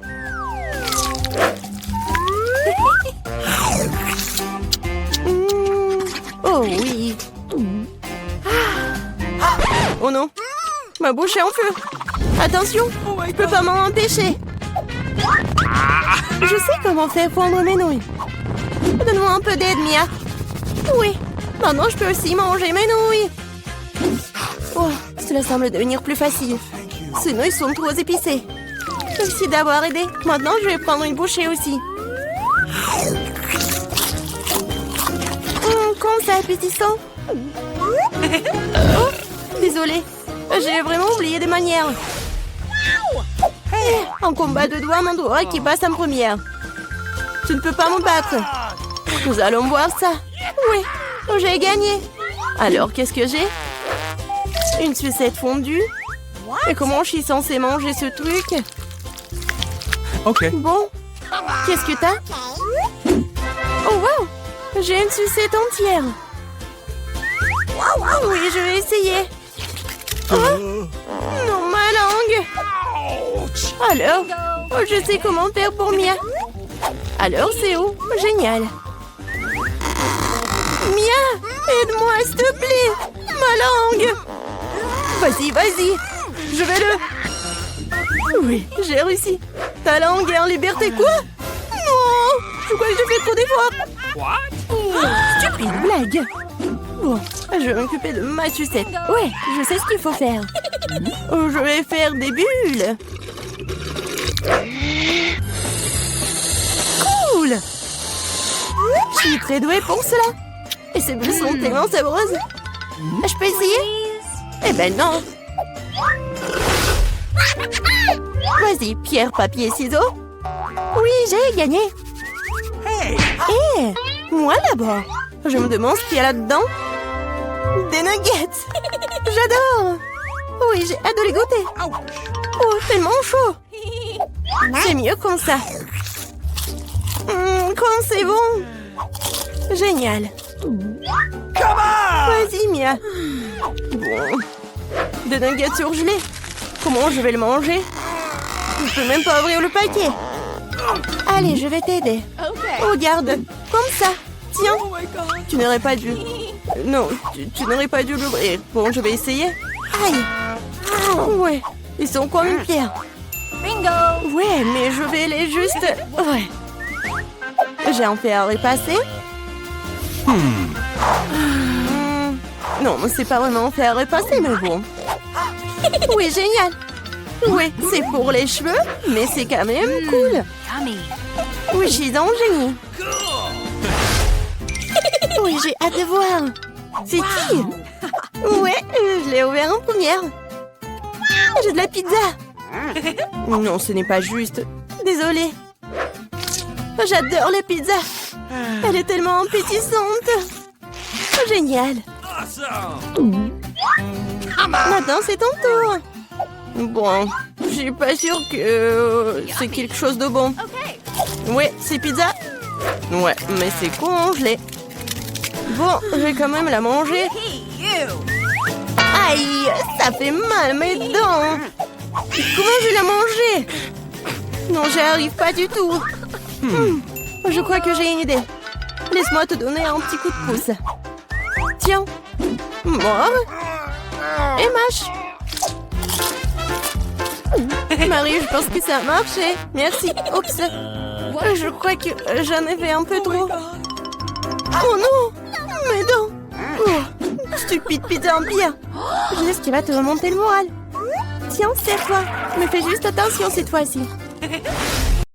Oh oui. Oh non. Ma bouche est en feu. Attention, je peux pas m'en empêcher. Je sais comment faire fondre mes nouilles. Donne-moi un peu d'aide, Mia. Oui. Maintenant, je peux aussi manger mes nouilles. Oh, cela semble devenir plus facile. Ces nouilles sont trop épicées. Merci d'avoir aidé. Maintenant, je vais prendre une bouchée aussi. Comme ça appétissant. Oh, désolée. J'ai vraiment oublié des manières. Un combat de doigts Mandora qui passe en première. Tu ne peux pas me battre. Nous allons voir ça. Oui, j'ai gagné. Alors, qu'est-ce que j'ai? Une sucette fondue. Et comment je suis censée manger ce truc? Okay. Bon, qu'est-ce que t'as? Oh wow, j'ai une sucette entière. Oui, je vais essayer. Oh, non, ma langue. Alors, je sais comment faire pour Mia. Alors, c'est où? Génial. Mia, aide-moi, s'il te plaît. Ma langue. Vas-y, vas-y. Je vais le... Oui, j'ai réussi. Ta langue est en liberté, quoi? Non, je crois que j'ai fait trop d'efforts. Stupide blague. Bon, je vais m'occuper de ma sucette. Ouais, je sais ce qu'il faut faire. Je vais faire des bulles. Cool. Je suis très douée pour cela. Et ces bulles sont tellement sabreuses. Je peux essayer? Eh ben non. Vas-y, pierre, papier, ciseaux. Oui, j'ai gagné. Hé, moi d'abord. Je me demande ce qu'il y a là-dedans. Des nuggets. J'adore. Oui, j'ai hâte de les goûter. Oh, tellement chaud. C'est mieux comme ça. Quand c'est bon. Génial. Vas-y, Mia. Bon. Des nuggets surgelés. Comment je vais le manger? Je peux même pas ouvrir le paquet. Allez, je vais t'aider. Regarde, comme ça. Tiens, tu n'aurais pas dû... Non, tu n'aurais pas dû l'ouvrir. Bon, je vais essayer. Aïe. Ouais, ils sont comme une pierre. Bingo. Ouais, mais je vais les juste... Ouais. J'ai un fer à repasser. Non, c'est pas vraiment un fer à repasser, mais bon. Oui, génial. Oui, c'est pour les cheveux, mais c'est quand même cool. Oui, je suis un génie. Oui, j'ai hâte de voir. C'est qui? Ouais, je l'ai ouvert en première. J'ai de la pizza. Non, ce n'est pas juste. Désolée. J'adore la pizza. Elle est tellement appétissante. Génial. Maintenant, c'est ton tour. Bon, je suis pas sûre que c'est quelque chose de bon. Ouais, c'est pizza. Ouais, mais c'est congelé. Bon, je vais quand même la manger. Aïe, ça fait mal mes dents. Comment je vais la manger? Non, j'y arrive pas du tout. Je crois que j'ai une idée. Laisse-moi te donner un petit coup de pouce. Tiens. Mort. Et mâche. Marie, je pense que ça a marché. Merci. Oups. Je crois que j'en ai fait un peu trop. Oh non. Mes dents. Oh, stupide pizza en pire. Je sais ce qui va te remonter le moral. Tiens, c'est toi. Mais fais juste attention cette fois-ci.